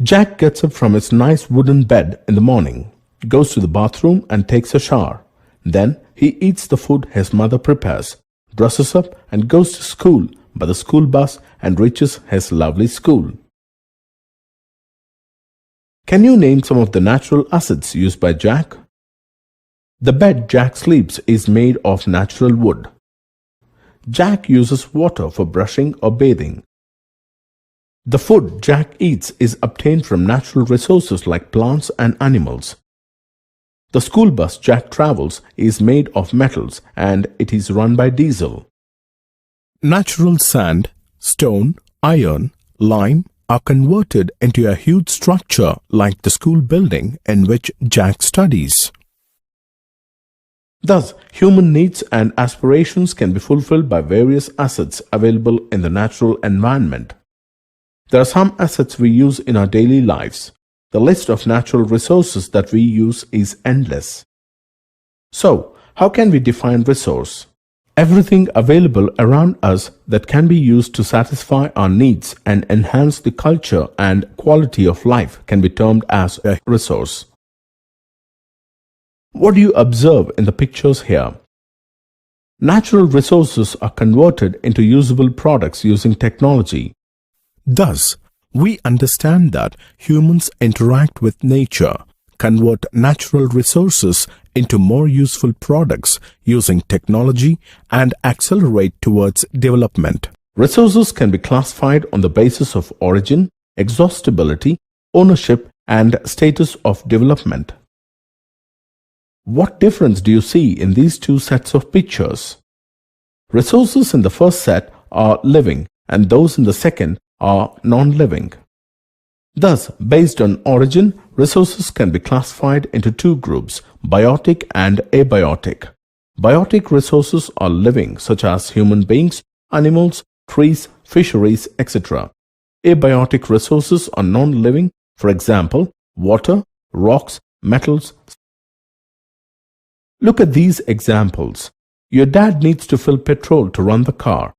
Jack gets up from his nice wooden bed in the morning, goes to the bathroom and takes a shower. Then he eats the food his mother prepares, dresses up and goes to school by the school bus and reaches his lovely school. Can you name some of the natural assets used by Jack? The bed Jack sleeps is made of natural wood. Jack uses water for brushing or bathing. The food Jack eats is obtained from natural resources like plants and animals. The school bus Jack travels is made of metals and it is run by diesel. Natural sand, stone, iron, lime are converted into a huge structure like the school building in which Jack studies. Thus, human needs and aspirations can be fulfilled by various assets available in the natural environment. There are some assets we use in our daily lives. The list of natural resources that we use is endless. So, how can we define resource? Everything available around us that can be used to satisfy our needs and enhance the culture and quality of life can be termed as a resource. What do you observe in the pictures here? Natural resources are converted into usable products using technology. Thus, we understand that humans interact with nature, convert natural resources into more useful products using technology, and accelerate towards development. Resources can be classified on the basis of origin, exhaustibility, ownership, and status of development. What difference do you see in these two sets of pictures? Resources in the first set are living and those in the second are non-living. Thus, based on origin, resources can be classified into two groups, biotic and abiotic. Biotic resources are living, such as human beings, animals, trees, fisheries, etc. Abiotic resources are non-living, for example, water, rocks, metals. Look at these examples. Your dad needs to fill petrol to run the car.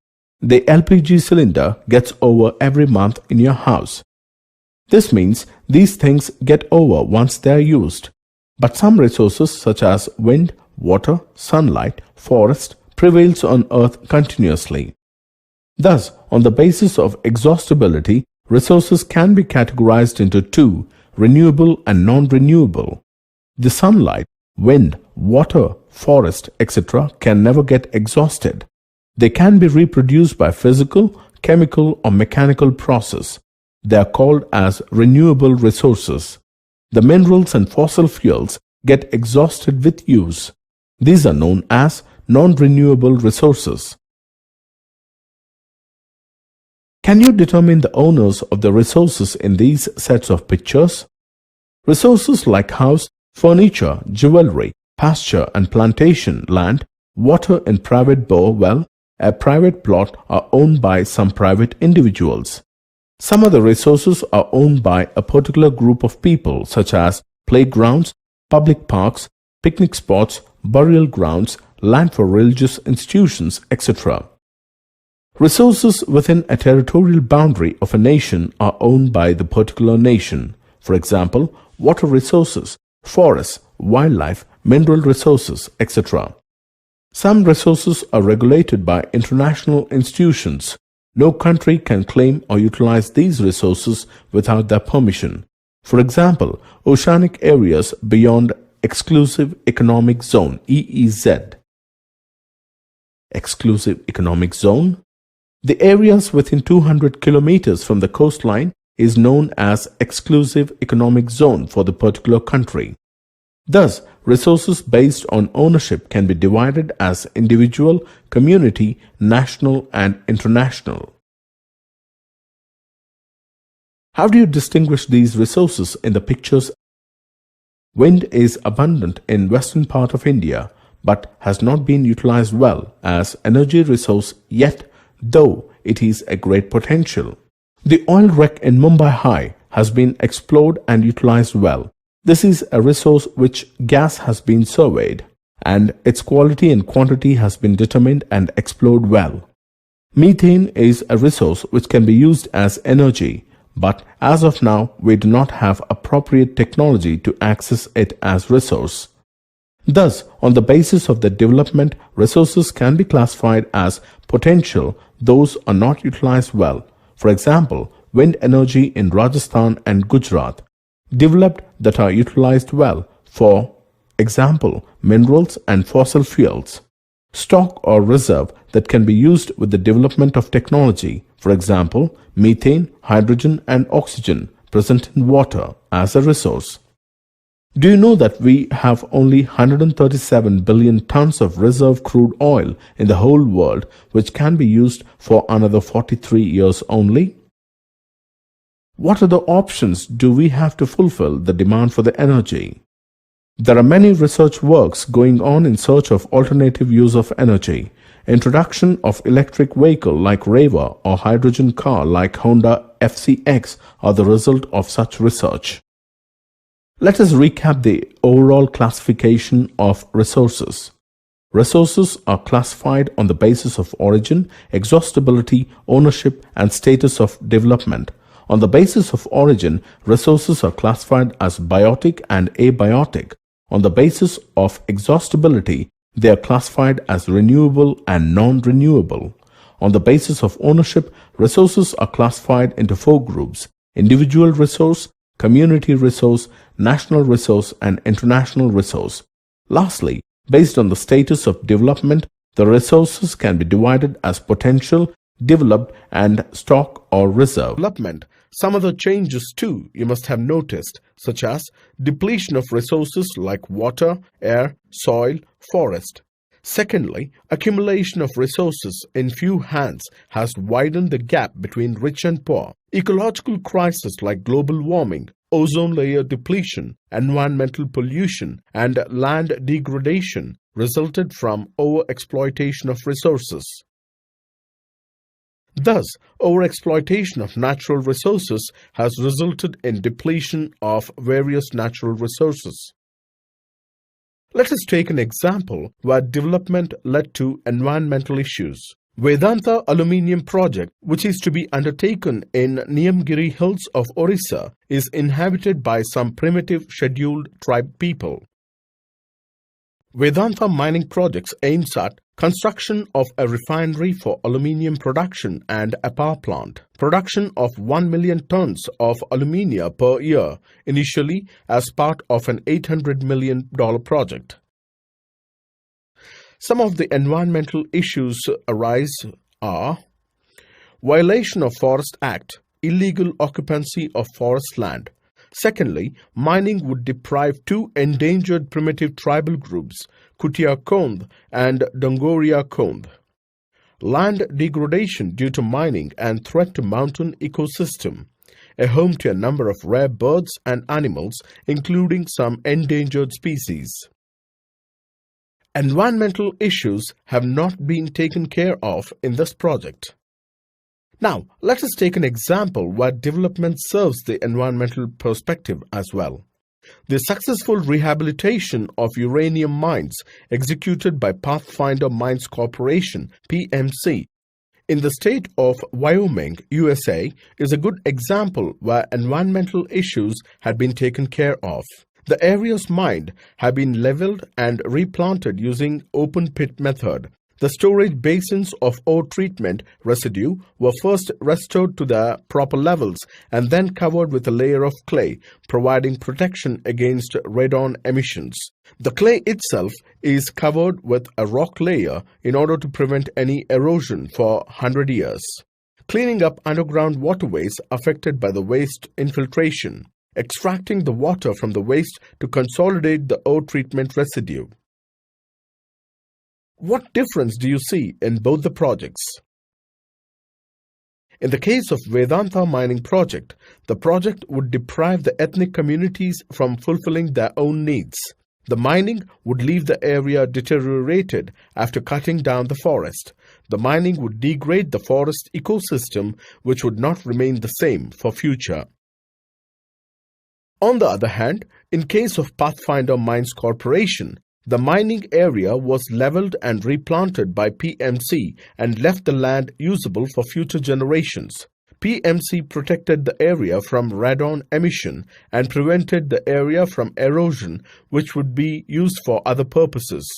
The LPG cylinder gets over every month in your house. This means these things get over once they are used. But some resources such as wind, water, sunlight, forest prevails on earth continuously. Thus, on the basis of exhaustibility, resources can be categorized into two, renewable and non-renewable. The sunlight, wind, water, forest, etc. can never get exhausted. They can be reproduced by physical, chemical or mechanical process. They are called as renewable resources. The minerals and fossil fuels get exhausted with use. These are known as non-renewable resources. Can you determine the owners of the resources in these sets of pictures? Resources like house, furniture, jewelry, pasture and plantation land, water in private bore well, a private plot are owned by some private individuals. Some of the resources are owned by a particular group of people such as playgrounds, public parks, picnic spots, burial grounds, land for religious institutions, etc. Resources within a territorial boundary of a nation are owned by the particular nation. For example, water resources, forests, wildlife, mineral resources, etc. Some resources are regulated by international institutions. No country can claim or utilize these resources without their permission. For example, oceanic areas beyond Exclusive Economic Zone (EEZ). Exclusive Economic Zone. The areas within 200 kilometers from the coastline is known as Exclusive Economic Zone for the particular country. Thus, resources based on ownership can be divided as individual, community, national, and international. How do you distinguish these resources in the pictures? Wind is abundant in western part of India, but has not been utilized well as energy resource yet, though it is a great potential. The oil wreck in Mumbai High has been explored and utilized well. This is a resource which gas has been surveyed, and its quality and quantity has been determined and explored well. Methane is a resource which can be used as energy, but as of now, we do not have appropriate technology to access it as resource. Thus, on the basis of the development, resources can be classified as potential. Those are not utilized well. For example, wind energy in Rajasthan and Gujarat. Developed that are utilized well. For example, minerals and fossil fuels. Stock or reserve that can be used with the development of technology. For example, methane, hydrogen and oxygen present in water as a resource. Do you know that we have only 137 billion tons of reserve crude oil in the whole world, which can be used for another 43 years only? What other options do we have to fulfill the demand for the energy? There are many research works going on in search of alternative use of energy. Introduction of electric vehicle like Reva or hydrogen car like Honda FCX are the result of such research. Let us recap the overall classification of resources. Resources are classified on the basis of origin, exhaustibility, ownership, and status of development. On the basis of origin, resources are classified as biotic and abiotic. On the basis of exhaustibility, they are classified as renewable and non-renewable. On the basis of ownership, resources are classified into 4 groups: individual resource, community resource, national resource, and international resource. Lastly, based on the status of development, the resources can be divided as potential, developed, and stock or reserve. Development. Some other changes too you must have noticed, such as depletion of resources like water, air, soil, forest. Secondly, accumulation of resources in few hands has widened the gap between rich and poor. Ecological crises like global warming, ozone layer depletion, environmental pollution, and land degradation resulted from overexploitation of resources. Thus, overexploitation of natural resources has resulted in depletion of various natural resources. Let us take an example where development led to environmental issues. Vedanta aluminium project, which is to be undertaken in Niyamgiri hills of Orissa, is inhabited by some primitive scheduled tribe people. Vedanta mining projects aims at construction of a refinery for aluminium production and a power plant. Production of 1 million tons of alumina per year, initially as part of an $800 million project. Some of the environmental issues arise are violation of Forest Act, illegal occupancy of forest land. Secondly, mining would deprive 2 endangered primitive tribal groups, Kutia Kondh and Dongoria Kondh. Land degradation due to mining and threat to mountain ecosystem, a home to a number of rare birds and animals, including some endangered species. Environmental issues have not been taken care of in this project. Now, let us take an example where development serves the environmental perspective as well. The successful rehabilitation of uranium mines executed by Pathfinder Mines Corporation, PMC, in the state of Wyoming, USA, is a good example where environmental issues had been taken care of. The areas mined have been leveled and replanted using open pit method. The storage basins of ore treatment residue were first restored to their proper levels and then covered with a layer of clay, providing protection against radon emissions. The clay itself is covered with a rock layer in order to prevent any erosion for 100 years. Cleaning up underground waterways affected by the waste infiltration. Extracting the water from the waste to consolidate the ore treatment residue. What difference do you see in both the projects? In the case of Vedanta mining project, the project would deprive the ethnic communities from fulfilling their own needs. The mining would leave the area deteriorated after cutting down the forest. The mining would degrade the forest ecosystem, which would not remain the same for future. On the other hand, in case of Pathfinder Mines Corporation, the mining area was leveled and replanted by PMC and left the land usable for future generations. PMC protected the area from radon emission and prevented the area from erosion, which would be used for other purposes.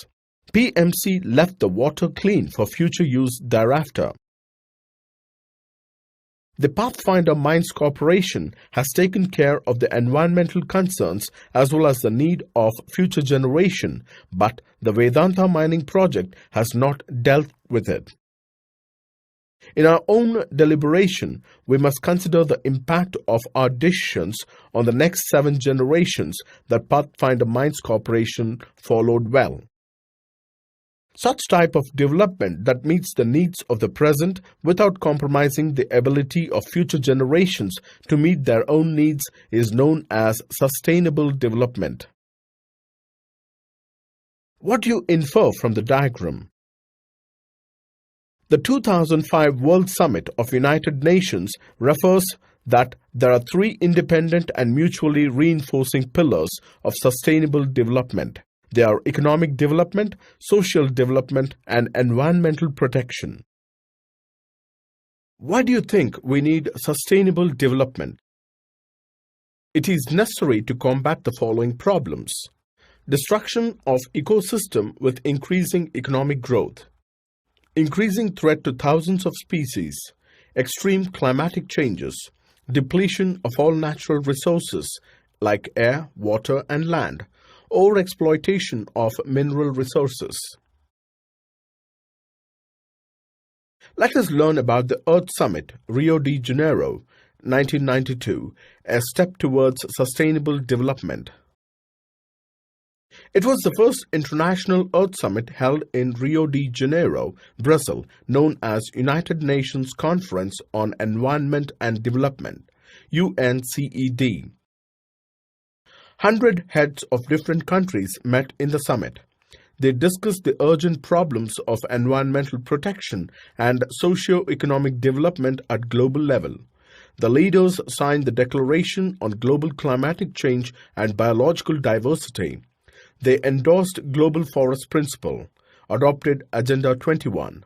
PMC left the water clean for future use thereafter. The Pathfinder Mines Corporation has taken care of the environmental concerns as well as the need of future generation, but the Vedanta mining project has not dealt with it. In our own deliberation, we must consider the impact of our decisions on the next 7 generations that Pathfinder Mines Corporation followed well. Such type of development that meets the needs of the present without compromising the ability of future generations to meet their own needs is known as sustainable development. What do you infer from the diagram? The 2005 World Summit of United Nations refers that there are 3 independent and mutually reinforcing pillars of sustainable development. They are economic development, social development, and environmental protection. Why do you think we need sustainable development? It is necessary to combat the following problems: destruction of ecosystem with increasing economic growth, increasing threat to thousands of species, extreme climatic changes, depletion of all natural resources like air, water, and land, overexploitation of mineral resources. Let us learn about the Earth Summit, Rio de Janeiro, 1992, a step towards sustainable development. It was the first international Earth Summit held in Rio de Janeiro, Brazil, known as United Nations Conference on Environment and Development, UNCED. 100 heads of different countries met in the summit. They discussed the urgent problems of environmental protection and socio-economic development at global level. The leaders signed the Declaration on Global Climatic Change and Biological Diversity. They endorsed Global Forest Principle, adopted Agenda 21.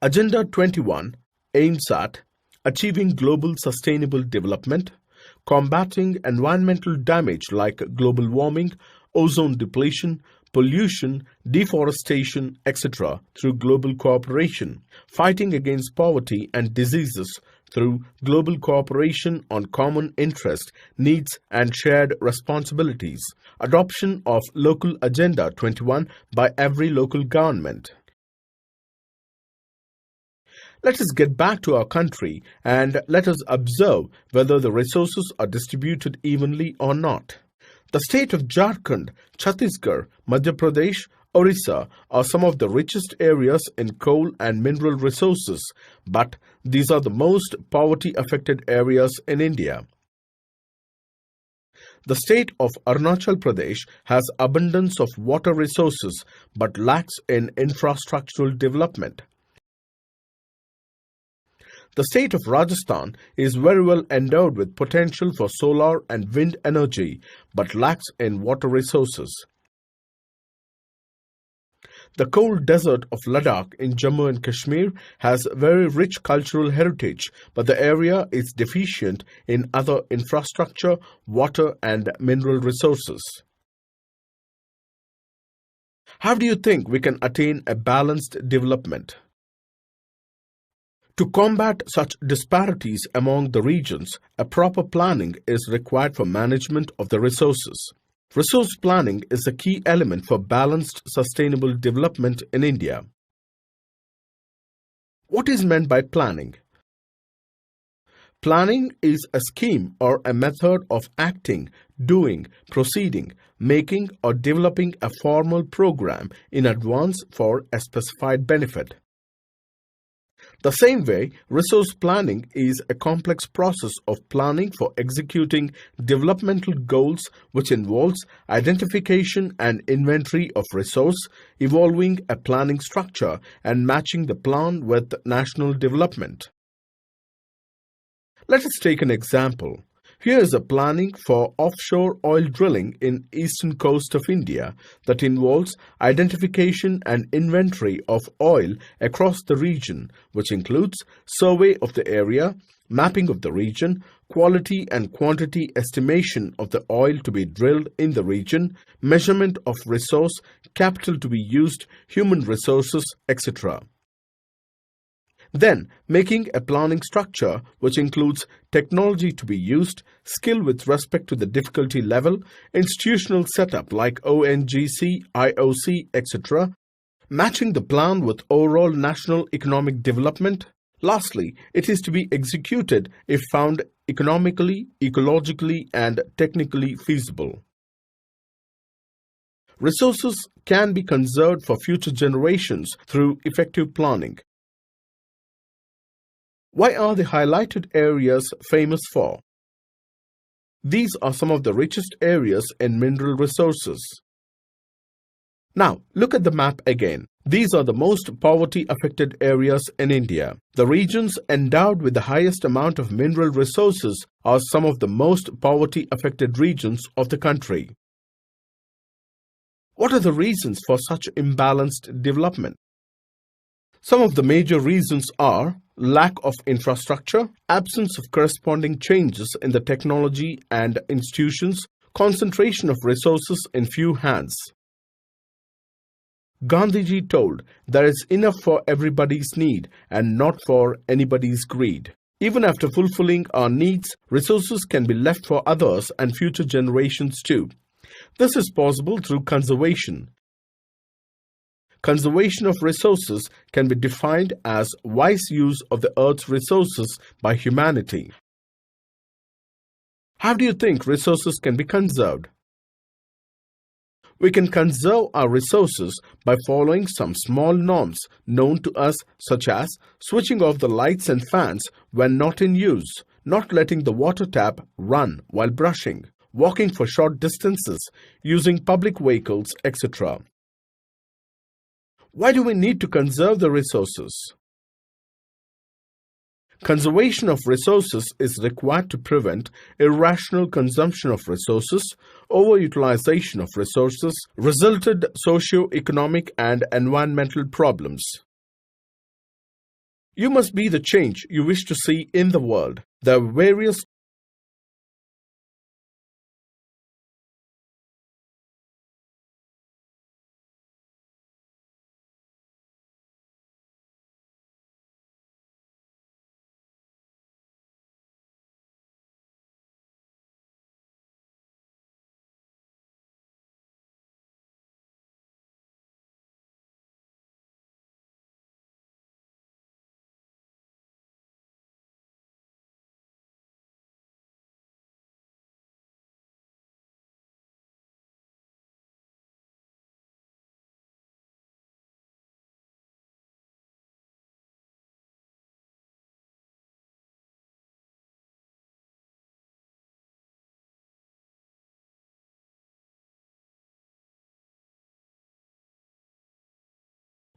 Agenda 21 aims at achieving global sustainable development, combating environmental damage like global warming, ozone depletion, pollution, deforestation, etc. through global cooperation, fighting against poverty and diseases through global cooperation on common interest, needs and shared responsibilities, adoption of Local Agenda 21 by every local government. Let us get back to our country and let us observe whether the resources are distributed evenly or not. The state of Jharkhand, Chhattisgarh, Madhya Pradesh, Orissa are some of the richest areas in coal and mineral resources, but these are the most poverty-affected areas in India. The state of Arunachal Pradesh has abundance of water resources but lacks in infrastructural development. The state of Rajasthan is very well endowed with potential for solar and wind energy, but lacks in water resources. The cold desert of Ladakh in Jammu and Kashmir has very rich cultural heritage, but the area is deficient in other infrastructure, water and mineral resources. How do you think we can attain a balanced development? To combat such disparities among the regions, a proper planning is required for management of the resources. Resource planning is a key element for balanced, sustainable development in India. What is meant by planning? Planning is a scheme or a method of acting, doing, proceeding, making or developing a formal program in advance for a specified benefit. The same way, resource planning is a complex process of planning for executing developmental goals which involves identification and inventory of resource, evolving a planning structure, and matching the plan with national development. Let us take an example. Here is a planning for offshore oil drilling in eastern coast of India that involves identification and inventory of oil across the region, which includes survey of the area, mapping of the region, quality and quantity estimation of the oil to be drilled in the region, measurement of resource, capital to be used, human resources, etc. Then, making a planning structure which includes technology to be used, skill with respect to the difficulty level, institutional setup like ONGC, IOC, etc., matching the plan with overall national economic development. Lastly, it is to be executed if found economically, ecologically, and technically feasible. Resources can be conserved for future generations through effective planning. Why are the highlighted areas famous for? These are some of the richest areas in mineral resources. Now, look at the map again. These are the most poverty-affected areas in India. The regions endowed with the highest amount of mineral resources are some of the most poverty-affected regions of the country. What are the reasons for such imbalanced development? Some of the major reasons are lack of infrastructure, absence of corresponding changes in the technology and institutions, concentration of resources in few hands. Gandhiji told, "There is enough for everybody's need and not for anybody's greed." Even after fulfilling our needs, resources can be left for others and future generations too. This is possible through conservation. Conservation of resources can be defined as wise use of the Earth's resources by humanity. How do you think resources can be conserved? We can conserve our resources by following some small norms known to us, such as switching off the lights and fans when not in use, not letting the water tap run while brushing, walking for short distances, using public vehicles, etc. Why do we need to conserve the resources? Conservation of resources is required to prevent irrational consumption of resources, overutilization of resources, resulted socio-economic and environmental problems. You must be the change you wish to see in the world. There are various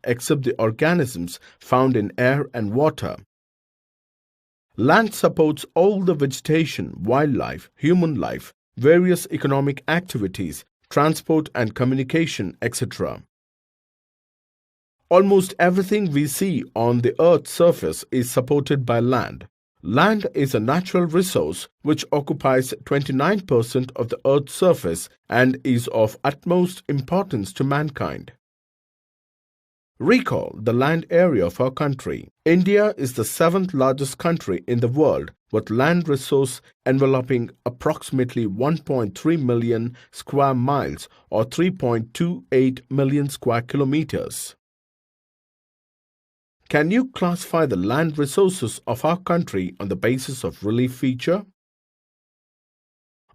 except the organisms found in air and water. Land supports all the vegetation, wildlife, human life, various economic activities, transport and communication, etc. Almost everything we see on the Earth's surface is supported by land. Land is a natural resource which occupies 29% of the Earth's surface and is of utmost importance to mankind. Recall the land area of our country. India is the 7th largest country in the world with land resource enveloping approximately 1.3 million square miles or 3.28 million square kilometers. Can you classify the land resources of our country on the basis of relief feature?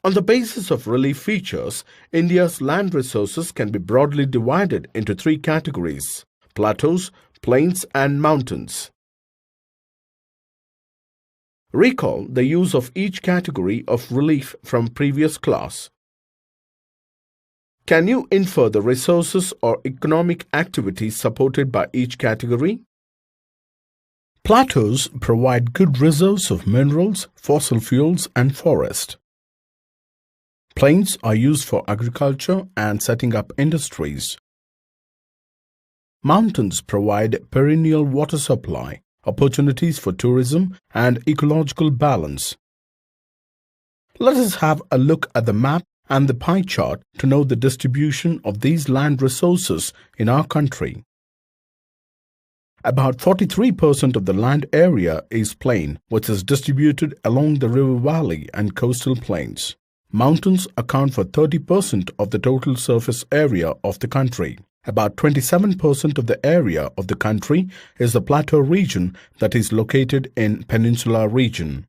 On the basis of relief features, India's land resources can be broadly divided into 3 categories: plateaus, plains, and mountains. Recall the use of each category of relief from previous class. Can you infer the resources or economic activities supported by each category? Plateaus provide good reserves of minerals, fossil fuels, and forest. Plains are used for agriculture and setting up industries. Mountains provide perennial water supply, opportunities for tourism, and ecological balance. Let us have a look at the map and the pie chart to know the distribution of these land resources in our country. About 43% of the land area is plain, which is distributed along the river valley and coastal plains. Mountains account for 30% of the total surface area of the country. About 27% of the area of the country is the plateau region that is located in Peninsula region.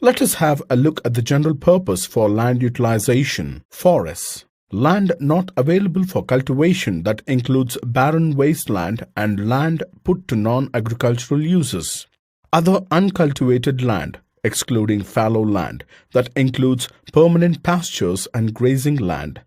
Let us have a look at the general purpose for land utilization. Forests. Land not available for cultivation that includes barren wasteland and land put to non-agricultural uses. Other uncultivated land, excluding fallow land, that includes permanent pastures and grazing land.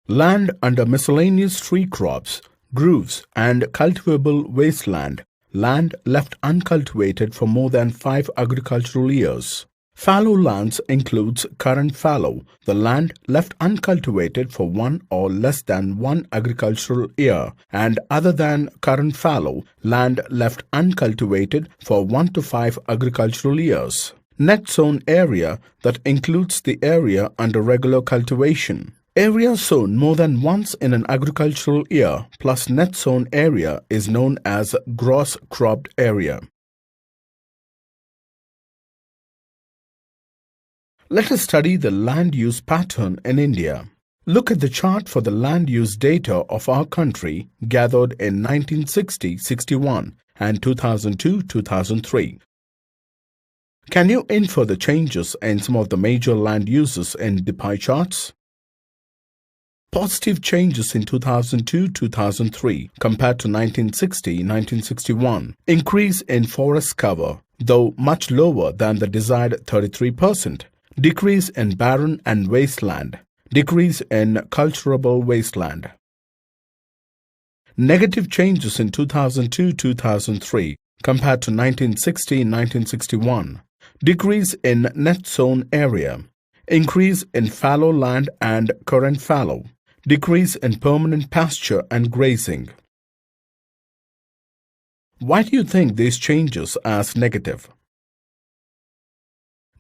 Land under miscellaneous tree crops, groves, and cultivable wasteland. Land left uncultivated for more than 5 agricultural years. Fallow lands includes current fallow, the land left uncultivated for 1 or less than 1 agricultural year, and other than current fallow, land left uncultivated for 1 to 5 agricultural years. Net sown area that includes the area under regular cultivation. Area sown more than once in an agricultural year plus net sown area is known as gross cropped area. Let us study the land use pattern in India. Look at the chart for the land use data of our country gathered in 1960-61 and 2002-2003. Can you infer the changes in some of the major land uses in the pie charts? Positive changes in 2002-2003 compared to 1960-1961. Increase in forest cover, though much lower than the desired 33%. Decrease in barren and wasteland. Decrease in cultivable wasteland. Negative changes in 2002-2003 compared to 1960-1961. Decrease in net sown area. Increase in fallow land and current fallow. Decrease in permanent pasture and grazing. Why do you think these changes as negative?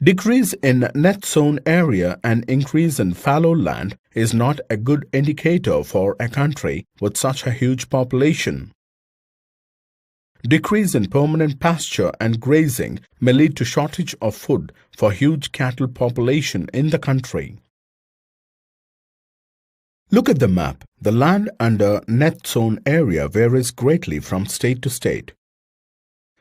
Decrease in net sown area and increase in fallow land is not a good indicator for a country with such a huge population. Decrease in permanent pasture and grazing may lead to shortage of food for huge cattle population in the country. Look at the map. The land under net sown area varies greatly from state to state.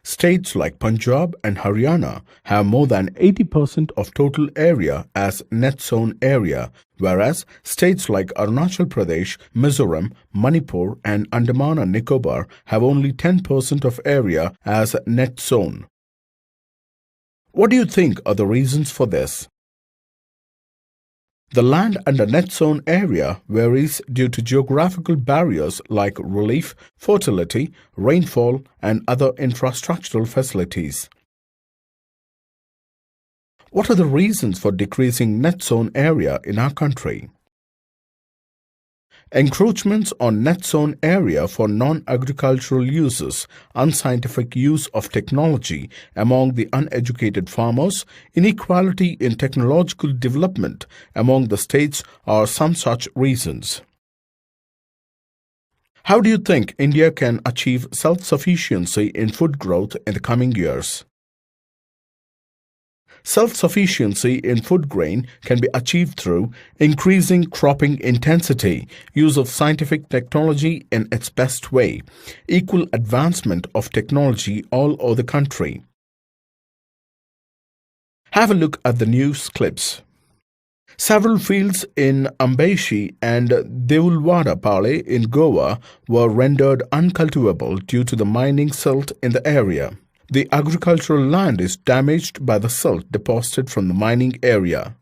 States like Punjab and Haryana have more than 80% of total area as net sown area, whereas states like Arunachal Pradesh, Mizoram, Manipur, and Andaman and Nicobar have only 10% of area as net sown. What do you think are the reasons for this? The land under net sown area varies due to geographical barriers like relief, fertility, rainfall, and other infrastructural facilities. What are the reasons for decreasing net sown area in our country? Encroachments on net sown area for non-agricultural uses, unscientific use of technology among the uneducated farmers, inequality in technological development among the states are some such reasons. How do you think India can achieve self-sufficiency in food growth in the coming years? Self-sufficiency in food grain can be achieved through increasing cropping intensity, use of scientific technology in its best way, equal advancement of technology all over the country. Have a look at the news clips. Several fields in Ambeshi and Devulwadapalli in Goa were rendered uncultivable due to the mining silt in the area. The agricultural land is damaged by the silt deposited from the mining area.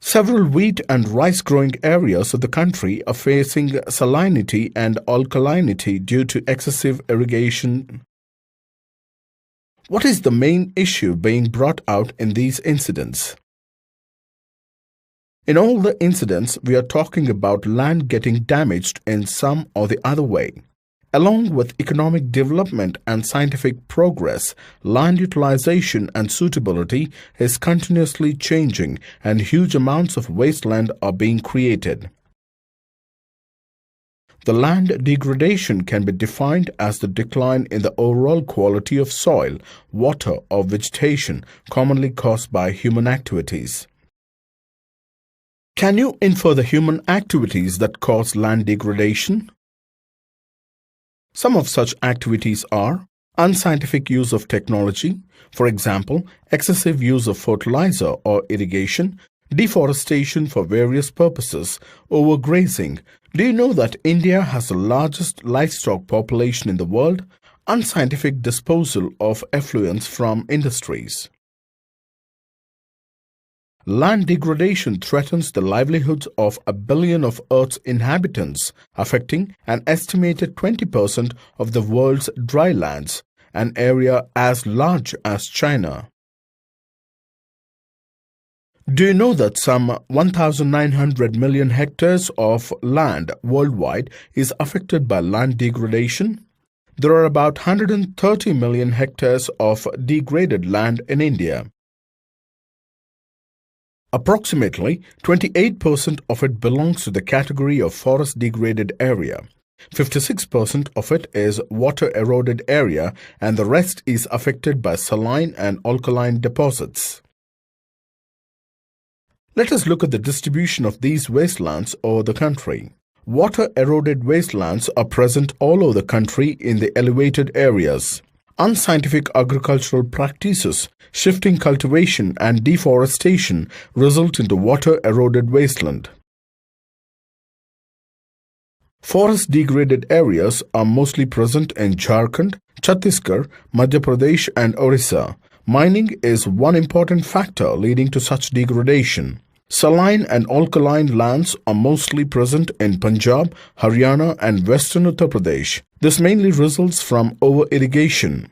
Several wheat and rice growing areas of the country are facing salinity and alkalinity due to excessive irrigation. What is the main issue being brought out in these incidents? In all the incidents, we are talking about land getting damaged in some or the other way. Along with economic development and scientific progress, land utilization and suitability is continuously changing and huge amounts of wasteland are being created. The land degradation can be defined as the decline in the overall quality of soil, water, or vegetation, commonly caused by human activities. Can you infer the human activities that cause land degradation? Some of such activities are unscientific use of technology, for example, excessive use of fertilizer or irrigation, deforestation for various purposes, overgrazing. Do you know that India has the largest livestock population in the world? Unscientific disposal of effluents from industries. Land degradation threatens the livelihoods of 1 billion of Earth's inhabitants, affecting an estimated 20% of the world's dry lands, an area as large as China. Do you know that some 1,900 million hectares of land worldwide is affected by land degradation? There are about 130 million hectares of degraded land in India. Approximately 28% of it belongs to the category of forest degraded area. 56% of it is water eroded area and the rest is affected by saline and alkaline deposits. Let us look at the distribution of these wastelands over the country. Water eroded wastelands are present all over the country in the elevated areas. Unscientific agricultural practices, shifting cultivation and deforestation result into water eroded wasteland. Forest degraded areas are mostly present in Jharkhand, Chhattisgarh, Madhya Pradesh and Orissa. Mining is one important factor leading to such degradation. Saline and alkaline lands are mostly present in Punjab, Haryana and western Uttar Pradesh. This mainly results from over-irrigation.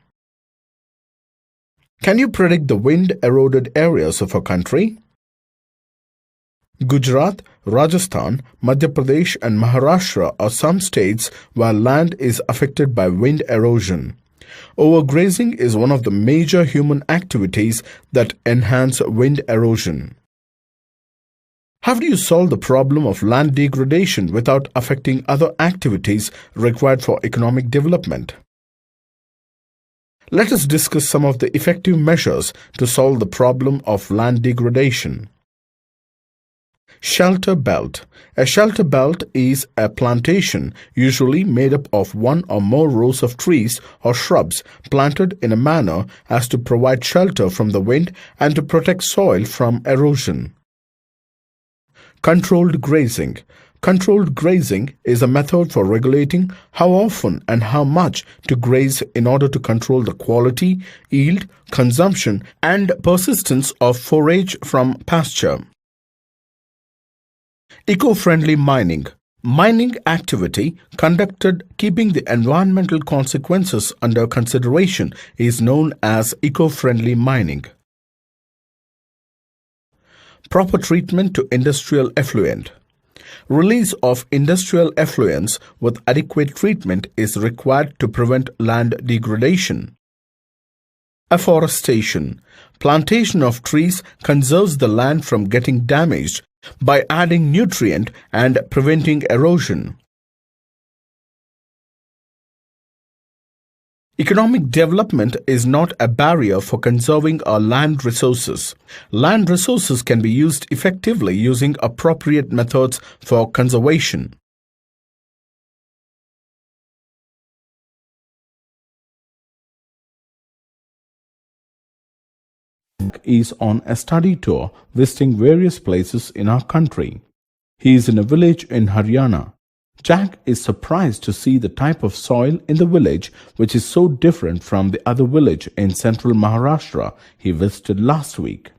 Can you predict the wind-eroded areas of a country? Gujarat, Rajasthan, Madhya Pradesh and Maharashtra are some states where land is affected by wind erosion. Overgrazing is one of the major human activities that enhance wind erosion. How do you solve the problem of land degradation without affecting other activities required for economic development? Let us discuss some of the effective measures to solve the problem of land degradation. Shelter belt. A shelter belt is a plantation usually made up of one or more rows of trees or shrubs planted in a manner as to provide shelter from the wind and to protect soil from erosion. Controlled grazing. Controlled grazing is a method for regulating how often and how much to graze in order to control the quality, yield, consumption, and persistence of forage from pasture. Eco-friendly mining. Mining activity conducted keeping the environmental consequences under consideration is known as eco-friendly mining. Proper treatment to industrial effluent. Release of industrial effluents with adequate treatment is required to prevent land degradation. Afforestation. Plantation of trees conserves the land from getting damaged by adding nutrient and preventing erosion. Economic development is not a barrier for conserving our land resources. Land resources can be used effectively using appropriate methods for conservation. Is on a study tour visiting various places in our country. He is in a village in Haryana. Jack is surprised to see the type of soil in the village which is so different from the other village in central Maharashtra he visited last week.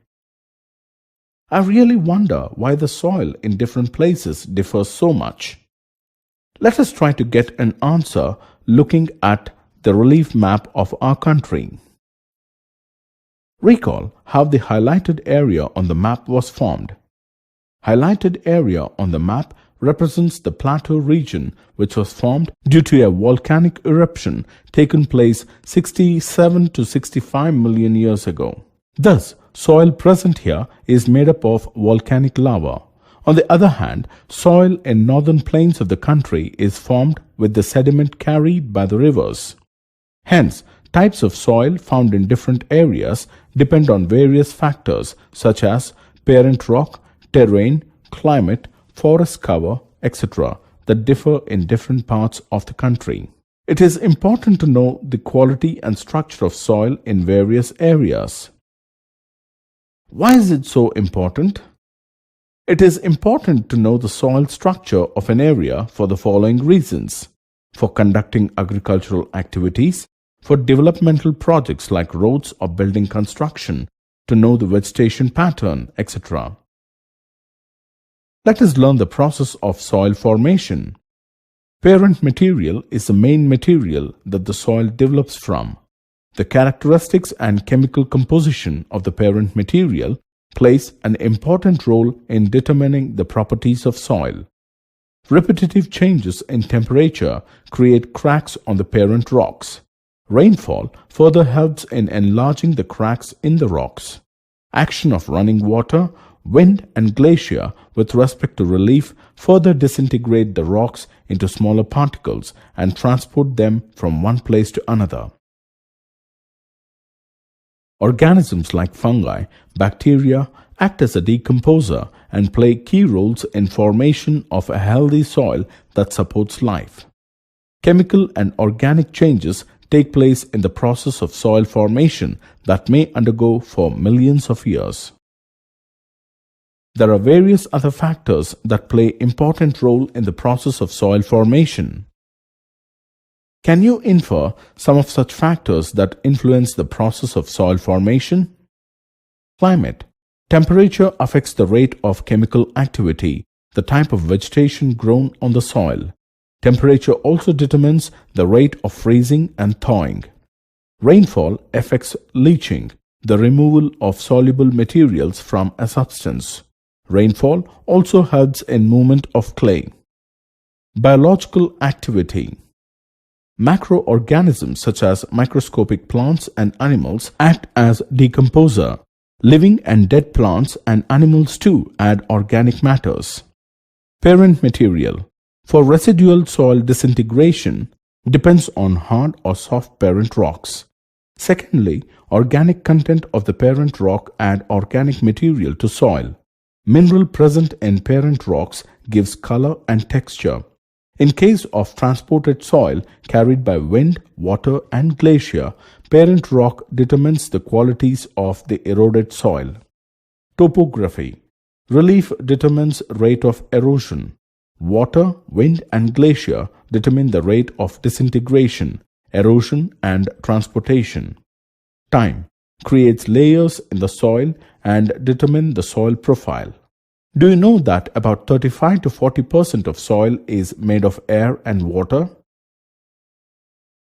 I really wonder why the soil in different places differs so much. Let us try to get an answer looking at the relief map of our country. Recall how the highlighted area on the map was formed. Highlighted area on the map represents the plateau region which was formed due to a volcanic eruption taken place 67 to 65 million years ago. Thus, soil present here is made up of volcanic lava. On the other hand, soil in northern plains of the country is formed with the sediment carried by the rivers. Hence, types of soil found in different areas depend on various factors such as parent rock, terrain, climate, forest cover, etc. that differ in different parts of the country. It is important to know the quality and structure of soil in various areas. Why is it so important? It is important to know the soil structure of an area for the following reasons: for conducting agricultural activities, for developmental projects like roads or building construction, to know the vegetation pattern, etc. Let us learn the process of soil formation. Parent material is the main material that the soil develops from. The characteristics and chemical composition of the parent material plays an important role in determining the properties of soil. Repetitive changes in temperature create cracks on the parent rocks. Rainfall further helps in enlarging the cracks in the rocks. Action of running water, wind and glacier with respect to relief further disintegrate the rocks into smaller particles and transport them from one place to another. Organisms like fungi, bacteria act as a decomposer and play key roles in formation of a healthy soil that supports life. Chemical and organic changes take place in the process of soil formation that may undergo for millions of years. There are various other factors that play important role in the process of soil formation. Can you infer some of such factors that influence the process of soil formation? Climate. Temperature affects the rate of chemical activity, the type of vegetation grown on the soil. Temperature also determines the rate of freezing and thawing. Rainfall affects leaching, the removal of soluble materials from a substance. Rainfall also helps in movement of clay. Biological activity. Macroorganisms such as microscopic plants and animals act as decomposer. Living and dead plants and animals too add organic matters. Parent material. For residual soil disintegration depends on hard or soft parent rocks. Secondly, organic content of the parent rock add organic material to soil. Mineral present in parent rocks gives color and texture. In case of transported soil carried by wind, water and glacier, parent rock determines the qualities of the eroded soil. Topography. Relief determines rate of erosion. Water, wind and glacier determine the rate of disintegration, erosion and transportation. Time creates layers in the soil and determine the soil profile. Do you know that about 35 to 40% of soil is made of air and water?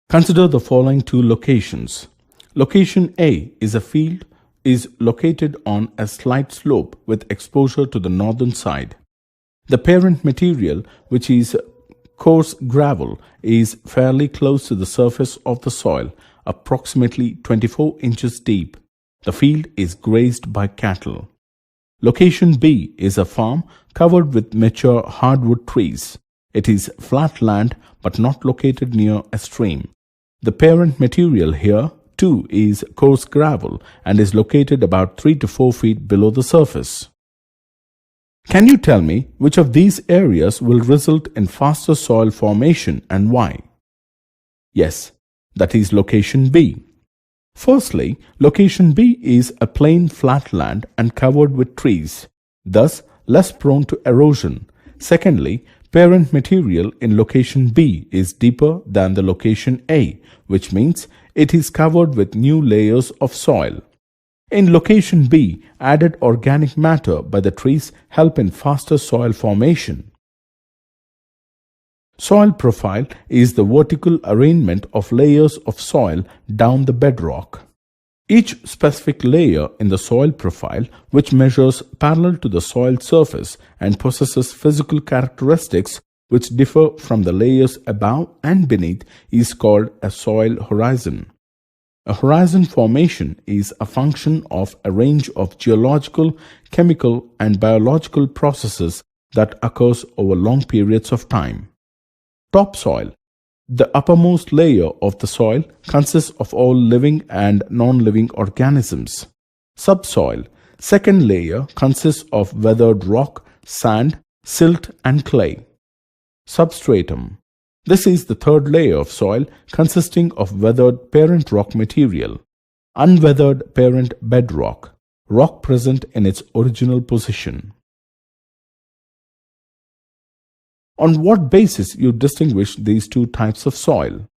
Consider the following two locations. Location A is a field is located on a slight slope with exposure to the northern side. The parent material, which is coarse gravel, is fairly close to the surface of the soil, approximately 24 inches deep. The field is grazed by cattle. Location B is a farm covered with mature hardwood trees. It is flat land but not located near a stream. The parent material here too is coarse gravel and is located about 3 to 4 feet below the surface. Can you tell me which of these areas will result in faster soil formation and why? Yes, that is location B. Firstly, location B is a plain flat land and covered with trees, thus less prone to erosion. Secondly, parent material in location B is deeper than the location A, which means it is covered with new layers of soil. In location B, added organic matter by the trees help in faster soil formation. Soil profile is the vertical arrangement of layers of soil down the bedrock. Each specific layer in the soil profile, which measures parallel to the soil surface and possesses physical characteristics which differ from the layers above and beneath, is called a soil horizon. A horizon formation is a function of a range of geological, chemical, and biological processes that occurs over long periods of time. Topsoil. The uppermost layer of the soil consists of all living and non-living organisms. Subsoil. Second layer consists of weathered rock, sand, silt, and clay. Substratum. This is the third layer of soil consisting of weathered parent rock material, unweathered parent bedrock, rock present in its original position. On what basis you distinguish these two types of soil?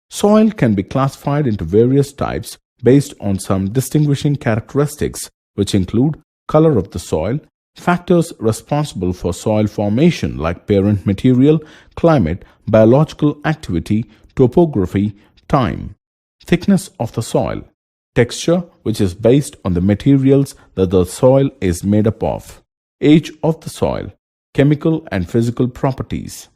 Soil can be classified into various types based on some distinguishing characteristics, which include color of the soil, factors responsible for soil formation like parent material, climate, biological activity, topography, time, thickness of the soil, texture, which is based on the materials that the soil is made up of, age of the soil, chemical and physical properties.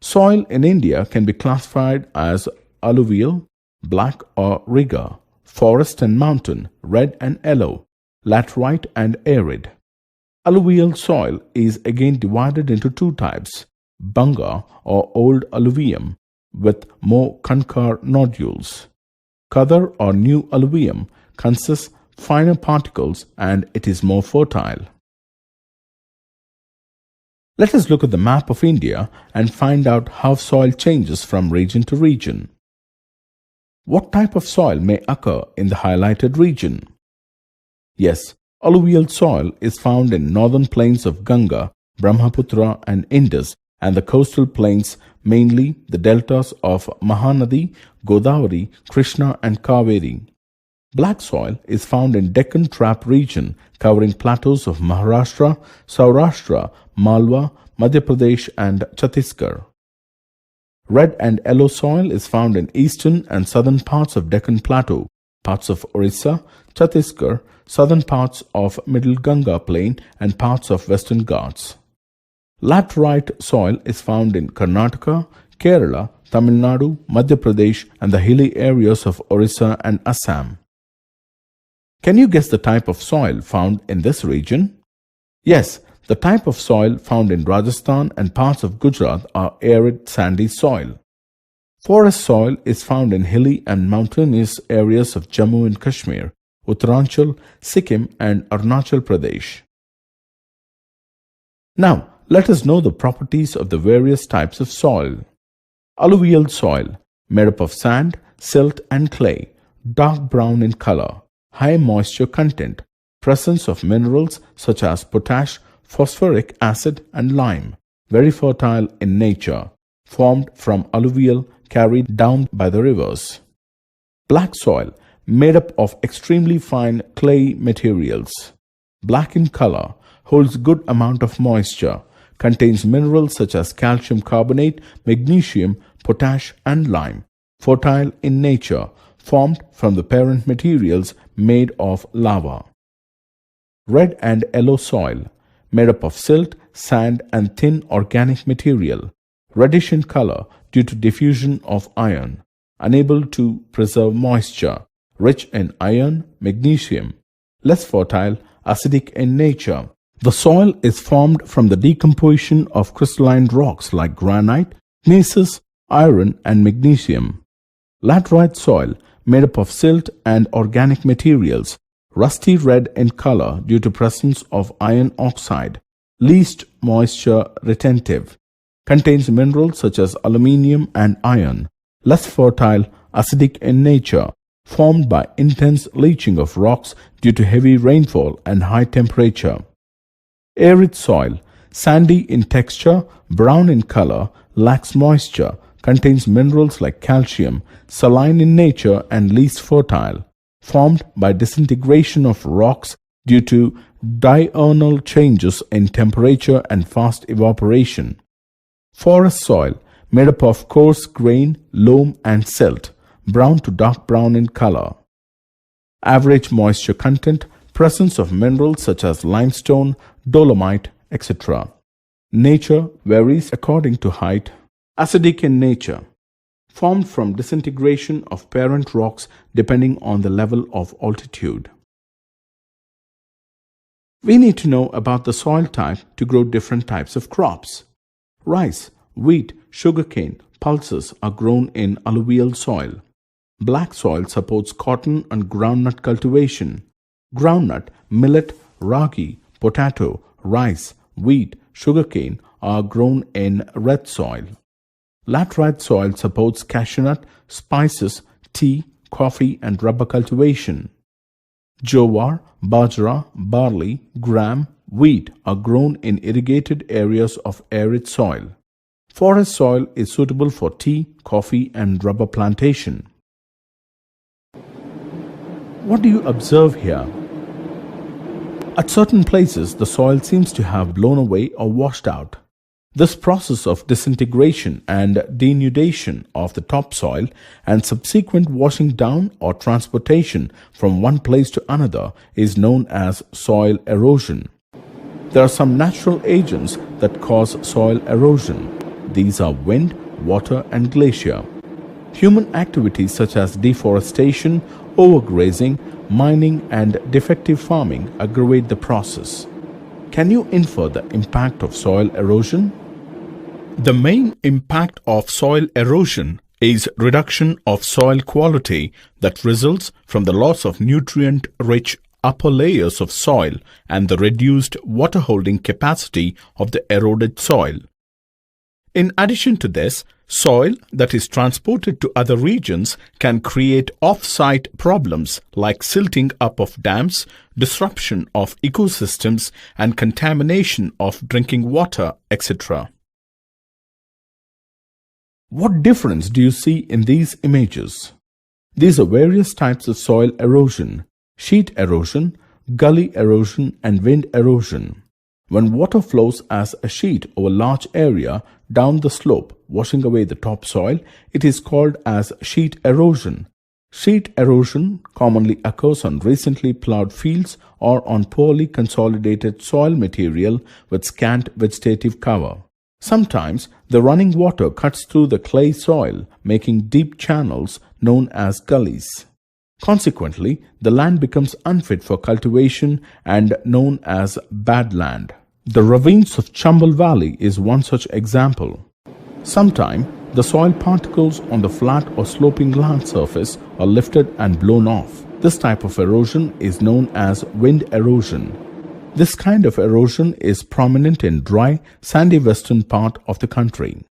Soil in India can be classified as alluvial, black or rigger, forest and mountain, red and yellow, laterite and arid. Alluvial soil is again divided into two types, bunga or old alluvium with more concave nodules. Kadar or new alluvium consists finer particles and it is more fertile. Let us look at the map of India and find out how soil changes from region to region. What type of soil may occur in the highlighted region? Yes, alluvial soil is found in northern plains of Ganga, Brahmaputra and Indus and the coastal plains, mainly the deltas of Mahanadi, Godavari, Krishna and Kaveri. Black soil is found in Deccan Trap region covering plateaus of Maharashtra, Saurashtra, Malwa, Madhya Pradesh and Chhattisgarh. Red and yellow soil is found in eastern and southern parts of Deccan Plateau, parts of Orissa, Chhattisgarh, southern parts of Middle Ganga Plain and parts of Western Ghats. Laterite soil is found in Karnataka, Kerala, Tamil Nadu, Madhya Pradesh and the hilly areas of Orissa and Assam. Can you guess the type of soil found in this region? Yes, the type of soil found in Rajasthan and parts of Gujarat are arid sandy soil. Forest soil is found in hilly and mountainous areas of Jammu and Kashmir, Uttaranchal, Sikkim and Arunachal Pradesh. Now, let us know the properties of the various types of soil. Alluvial soil, made up of sand, silt and clay, dark brown in color, high moisture content, presence of minerals such as potash, phosphoric acid and lime, very fertile in nature, formed from alluvial carried down by the rivers. Black soil, made up of extremely fine clay materials, black in color, holds good amount of moisture, contains minerals such as calcium carbonate, magnesium, potash and lime, fertile in nature, formed from the parent materials made of lava. Red and yellow soil, made up of silt, sand and thin organic material, reddish in color due to diffusion of iron, unable to preserve moisture, rich in iron, magnesium, less fertile, acidic in nature. The soil is formed from the decomposition of crystalline rocks like granite, gneiss, iron and magnesium. Laterite soil, made up of silt and organic materials, rusty red in color due to presence of iron oxide, least moisture retentive, contains minerals such as aluminium and iron, less fertile, acidic in nature, formed by intense leaching of rocks due to heavy rainfall and high temperature. Arid soil, sandy in texture, brown in color, lacks moisture, contains minerals like calcium, saline in nature and least fertile, formed by disintegration of rocks due to diurnal changes in temperature and fast evaporation. Forest soil, made up of coarse grain, loam and silt, brown to dark brown in color. average moisture content, presence of minerals such as limestone, dolomite, etc. Nature varies according to height. Acidic in nature, formed from disintegration of parent rocks depending on the level of altitude. We need to know about the soil type to grow different types of crops. Rice, wheat, sugarcane, pulses are grown in alluvial soil. Black soil supports cotton and groundnut cultivation. Groundnut, millet, ragi, potato, rice, wheat, sugarcane are grown in red soil. Laterite soil supports cashew nut, spices, tea, coffee and rubber cultivation. Jowar, bajra, barley, gram, wheat are grown in irrigated areas of arid soil. Forest soil is suitable for tea, coffee and rubber plantation. What do you observe here? At certain places, the soil seems to have blown away or washed out. This process of disintegration and denudation of the topsoil and subsequent washing down or transportation from one place to another is known as soil erosion. There are some natural agents that cause soil erosion. These are wind, water and glacier. Human activities such as deforestation, overgrazing, mining and defective farming aggravate the process. Can you infer the impact of soil erosion? The main impact of soil erosion is reduction of soil quality that results from the loss of nutrient-rich upper layers of soil and the reduced water-holding capacity of the eroded soil. In addition to this, soil that is transported to other regions can create off-site problems like silting up of dams, disruption of ecosystems, and contamination of drinking water, etc. What difference do you see in these images? These are various types of soil erosion: sheet erosion, gully erosion, and wind erosion. When water flows as a sheet over large area down the slope, washing away the topsoil, it is called as sheet erosion. Sheet erosion commonly occurs on recently plowed fields or on poorly consolidated soil material with scant vegetative cover. Sometimes the running water cuts through the clay soil, making deep channels known as gullies. Consequently, the land becomes unfit for cultivation and known as bad land. The ravines of Chambal Valley is one such example. Sometimes the soil particles on the flat or sloping land surface are lifted and blown off. This type of erosion is known as wind erosion. This kind of erosion is prominent in dry, sandy western part of the country.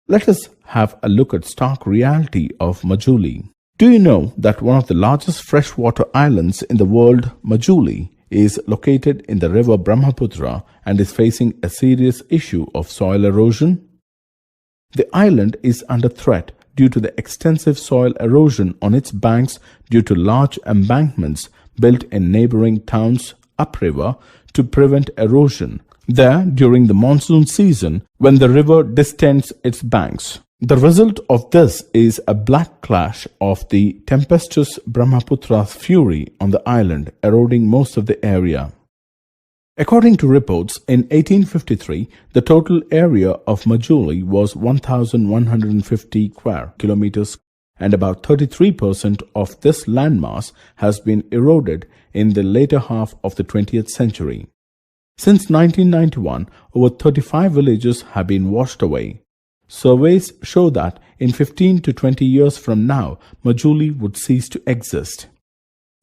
Let us have a look at stark reality of Majuli. Do you know that one of the largest freshwater islands in the world, Majuli, is located in the river Brahmaputra and is facing a serious issue of soil erosion? The island is under threat due to the extensive soil erosion on its banks due to large embankments built in neighboring towns upriver to prevent erosion there during the monsoon season when the river distends its banks. The result of this is a black clash of the tempestuous Brahmaputra's fury on the island, eroding most of the area. According to reports, in 1853, the total area of Majuli was 1,150 square kilometers, and about 33% of this landmass has been eroded in the later half of the 20th century. Since 1991, over 35 villages have been washed away. Surveys show that in 15 to 20 years from now, Majuli would cease to exist.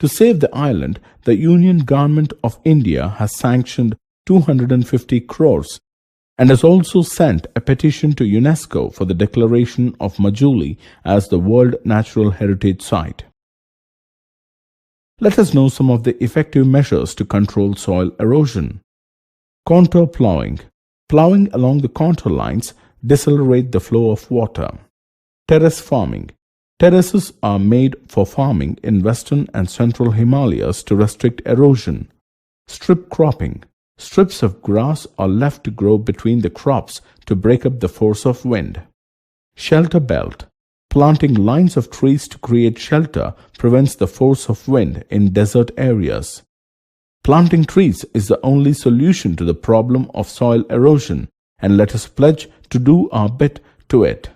To save the island, the Union Government of India has sanctioned 250 crores and has also sent a petition to UNESCO for the declaration of Majuli as the World Natural Heritage Site. Let us know some of the effective measures to control soil erosion. Contour plowing. Plowing along the contour lines decelerate the flow of water. Terrace farming. Terraces are made for farming in western and central Himalayas to restrict erosion. Strip cropping. Strips of grass are left to grow between the crops to break up the force of wind. Shelter belt. Planting lines of trees to create shelter prevents the force of wind in desert areas. Planting trees is the only solution to the problem of soil erosion, and let us pledge to do our bit to it.